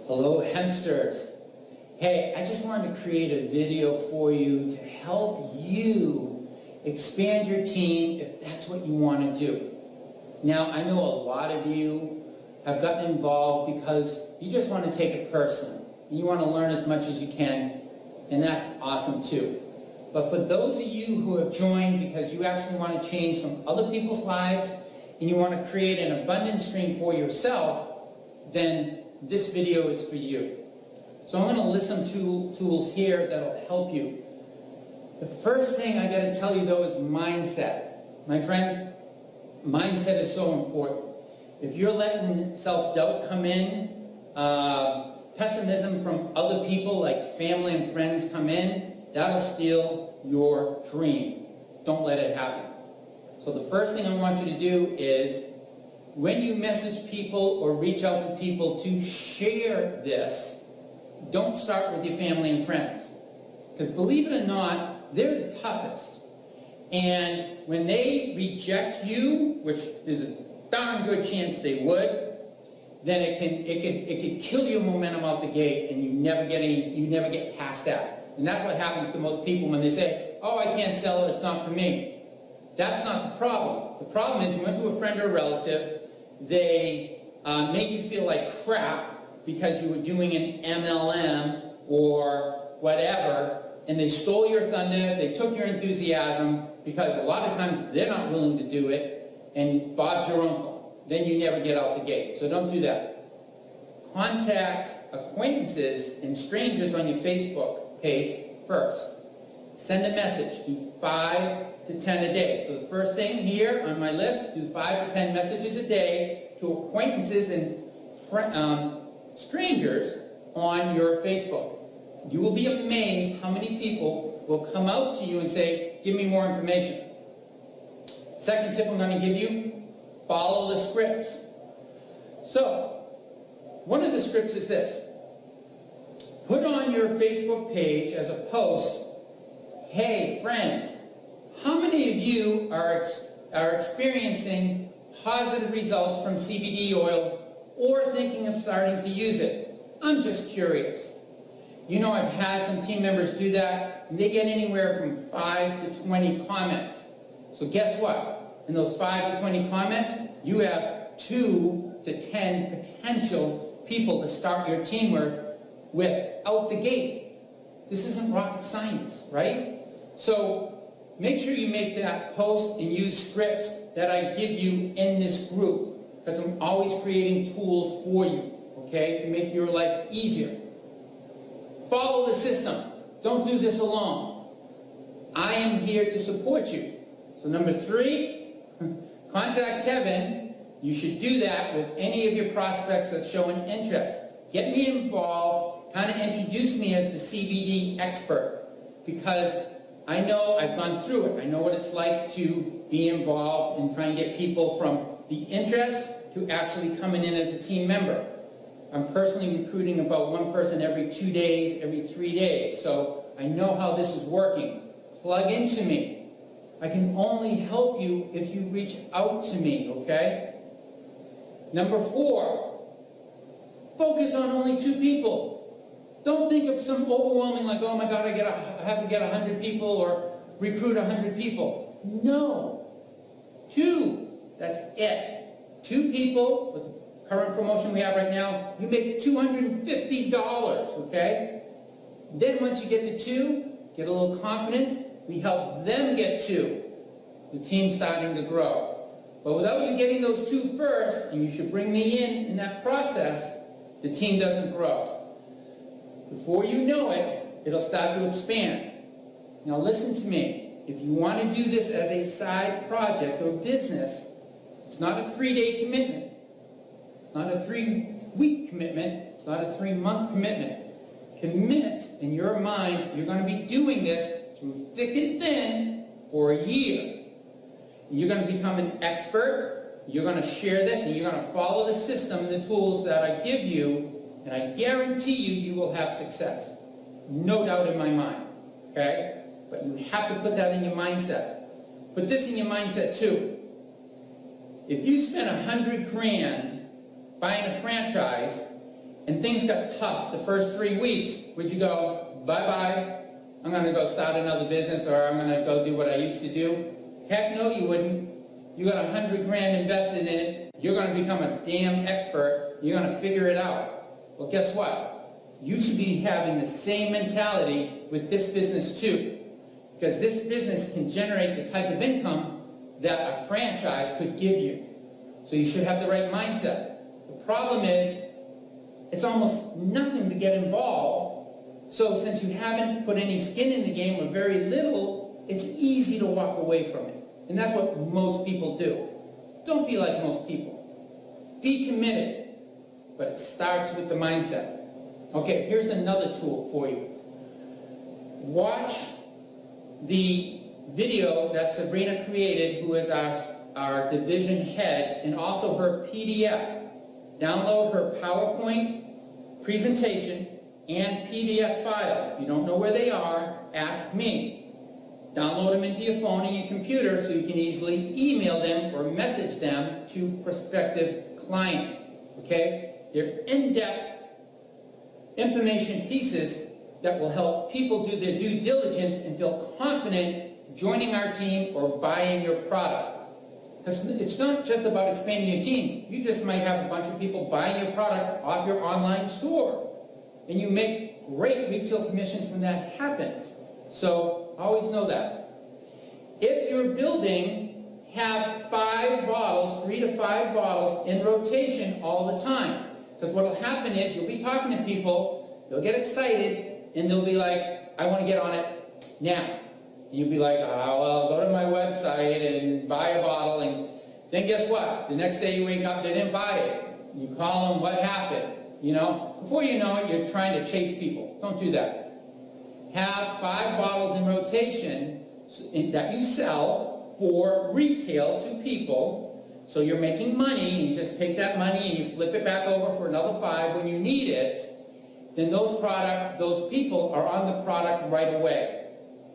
Hello, Hempsters. Hey, I just wanted to create a video for you to help you expand your team if that's what you want to do. Now, I know a lot of you have gotten involved because you just want to take it personally. You want to learn as much as you can, and that's awesome too. But for those of you who have joined because you actually want to change some other people's lives and you want to create an abundance stream for yourself, then this video is for you. So I'm going to list some tools here that'll help you. The first thing I got to tell you though is mindset. My friends, mindset is so important. If you're letting self-doubt come in, pessimism from other people like family and friends come in, that'll steal your dream. Don't let it happen. So the first thing I want you to do is when you message people or reach out to people to share this, don't start with your family and friends. Because believe it or not, they're the toughest. And when they reject you, which there's a darn good chance they would, then it can kill your momentum out the gate, and you never get past that. And that's what happens to most people when they say, "Oh, I can't sell it; it's not for me." That's not the problem. The problem is you went to a friend or a relative, they made you feel like crap because you were doing an MLM or whatever, and they stole your thunder, they took your enthusiasm, because a lot of times they're not willing to do it, and Bob's your uncle. Then you never get out the gate. So don't do that. Contact acquaintances and strangers on your Facebook page first. Send a message. Do 5 to 10 a day. So the first thing here on my list, do 5 to 10 messages a day to acquaintances and strangers on your Facebook. You will be amazed how many people will come out to you and say, "Give me more information." Second tip I'm going to give you, follow the scripts. So, one of the scripts is this. Put on your Facebook page as a post, "Hey friends, how many of you are experiencing positive results from CBD oil or thinking of starting to use it? I'm just curious." You know, I've had some team members do that, and they get anywhere from 5 to 20 comments. So guess what? In those 5 to 20 comments, you have 2 to 10 potential people to start your teamwork with out the gate. This isn't rocket science, right? So make sure you make that post and use scripts that I give you in this group, because I'm always creating tools for you, okay, to make your life easier. Follow the system. Don't do this alone. I am here to support you. So number 3, contact Kevin. You should do that with any of your prospects that show an interest. Get me involved, kind of introduce me as the CBD expert, because I know I've gone through it. I know what it's like to be involved and try and get people from the interest to actually coming in as a team member. I'm personally recruiting about 1 person every 2 days, every 3 days, so I know how this is working. Plug into me. I can only help you if you reach out to me, okay? Number 4, focus on only 2 people. Don't think of some overwhelming, like, oh my God, I have to get 100 people or recruit 100 people. No. 2, that's it. 2 people, with the current promotion we have right now, you make $250, okay? Then once you get to 2, get a little confidence, we help them get 2. The team's starting to grow. But without you getting those 2 first, and you should bring me in that process, the team doesn't grow. Before you know it, it'll start to expand. Now listen to me. If you want to do this as a side project or business, it's not a 3-day commitment. It's not a 3-week commitment. It's not a 3-month commitment. Commit in your mind, you're going to be doing this through thick and thin for a year. You're going to become an expert. You're going to share this, and you're going to follow the system and the tools that I give you, and I guarantee you will have success. No doubt in my mind. Okay? But you have to put that in your mindset. Put this in your mindset too. If you spend $100 grand buying a franchise and things got tough the first 3 weeks, would you go, bye-bye, I'm going to go start another business, or I'm going to go do what I used to do? Heck no, you wouldn't. You got $100 grand invested in it. You're going to become a damn expert. You're going to figure it out. Well, guess what? You should be having the same mentality with this business too, because this business can generate the type of income that a franchise could give you. So you should have the right mindset. The problem is, it's almost nothing to get involved. So since you haven't put any skin in the game, or very little, it's easy to walk away from it. And that's what most people do. Don't be like most people. Be committed. But it starts with the mindset. Okay, here's another tool for you. Watch the video that Sabrina created, who is our division head, and also her PDF. Download her PowerPoint presentation and PDF file. If you don't know where they are, ask me. Download them into your phone and your computer so you can easily email them or message them to prospective clients. Okay? They're in-depth information pieces that will help people do their due diligence and feel confident joining our team or buying your product. Because it's not just about expanding your team. You just might have a bunch of people buying your product off your online store. And you make great retail commissions when that happens. So always know that. If you're building, have 5 bottles, 3 to 5 bottles in rotation all the time. Because what will happen is you'll be talking to people, they'll get excited, and they'll be like, I want to get on it now. And you'll be like, oh, well, go to my website and buy a bottle, and then guess what? The next day you wake up, they didn't buy it. You call them, what happened? You know, before you know it, you're trying to chase people. Don't do that. Have 5 bottles in rotation that you sell for retail to people. So you're making money, and you just take that money and you flip it back over for another 5 when you need it. Then those people are on the product right away.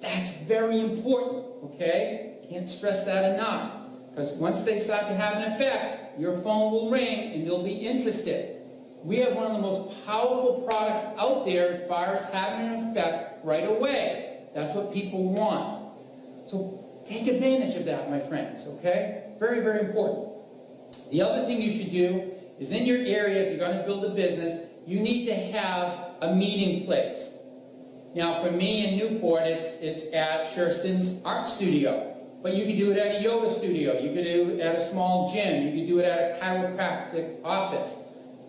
That's very important, okay? Can't stress that enough. Because once they start to have an effect, your phone will ring and they'll be interested. We have one of the most powerful products out there as far as having an effect right away. That's what people want. So take advantage of that, my friends, okay? Very, very important. The other thing you should do is in your area, if you're going to build a business, you need to have a meeting place. Now, for me in Newport, it's at Schurston's Art Studio. But you could do it at a yoga studio. You could do it at a small gym. You could do it at a chiropractic office.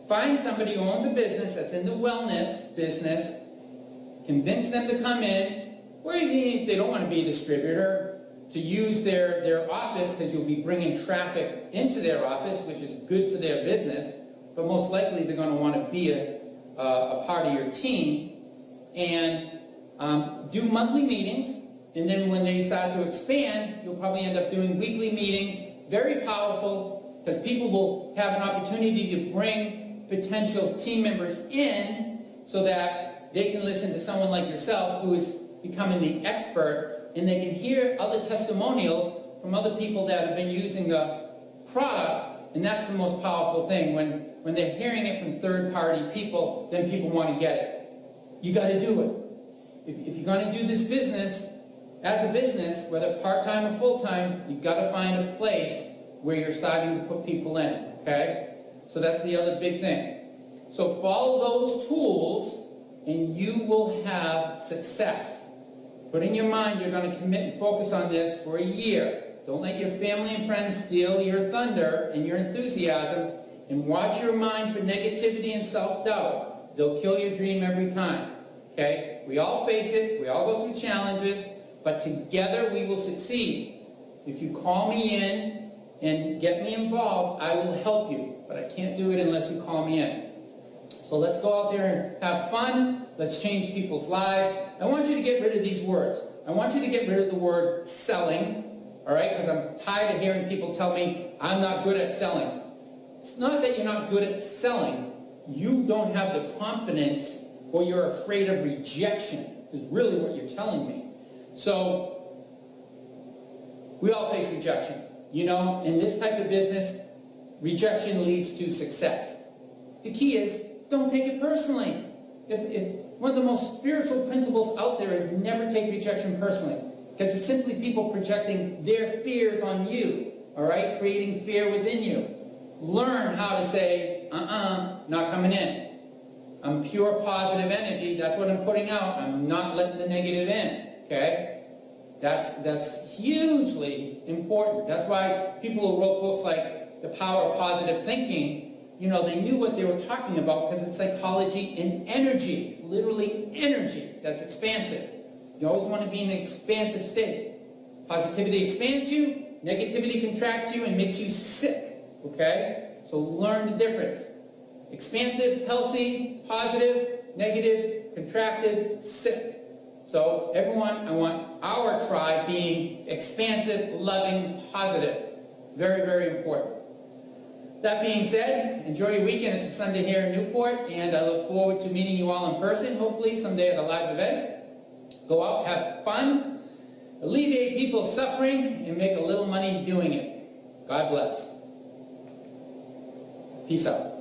Find somebody who owns a business that's in the wellness business. Convince them to come in. Or if they don't want to be a distributor, to use their office, because you'll be bringing traffic into their office, which is good for their business. But most likely they're going to want to be a part of your team. And do monthly meetings. And then when they start to expand, you'll probably end up doing weekly meetings. Very powerful, because people will have an opportunity to bring potential team members in so that they can listen to someone like yourself who is becoming the expert, and they can hear other testimonials from other people that have been using the product. And that's the most powerful thing. When they're hearing it from third-party people, then people want to get it. You got to do it. If you're going to do this business, as a business, whether part-time or full-time, you've got to find a place where you're starting to put people in, okay? So that's the other big thing. So follow those tools, and you will have success. Put in your mind you're going to commit and focus on this for a year. Don't let your family and friends steal your thunder and your enthusiasm, and watch your mind for negativity and self-doubt. They'll kill your dream every time, okay? We all face it. We all go through challenges. But together we will succeed. If you call me in and get me involved, I will help you. But I can't do it unless you call me in. So let's go out there and have fun. Let's change people's lives. I want you to get rid of these words. I want you to get rid of the word selling, all right? Because I'm tired of hearing people tell me I'm not good at selling. It's not that you're not good at selling. You don't have the confidence, or you're afraid of rejection, is really what you're telling me. So, we all face rejection. You know, in this type of business, rejection leads to success. The key is, don't take it personally. If one of the most spiritual principles out there is never take rejection personally, because it's simply people projecting their fears on you, all right, creating fear within you. Learn how to say, not coming in. I'm pure positive energy. That's what I'm putting out. I'm not letting the negative in, okay? That's hugely important. That's why people who wrote books like The Power of Positive Thinking, they knew what they were talking about because it's psychology and energy. It's literally energy that's expansive. You always want to be in an expansive state. Positivity expands you, negativity contracts you and makes you sick, okay? So learn the difference. Expansive, healthy, positive, negative, contracted, sick. So everyone, I want our tribe being expansive, loving, positive. Very, very important. That being said, enjoy your weekend. It's a Sunday here in Newport, and I look forward to meeting you all in person, hopefully someday at a live event. Go out, have fun, alleviate people's suffering, and make a little money doing it. God bless. Peace out.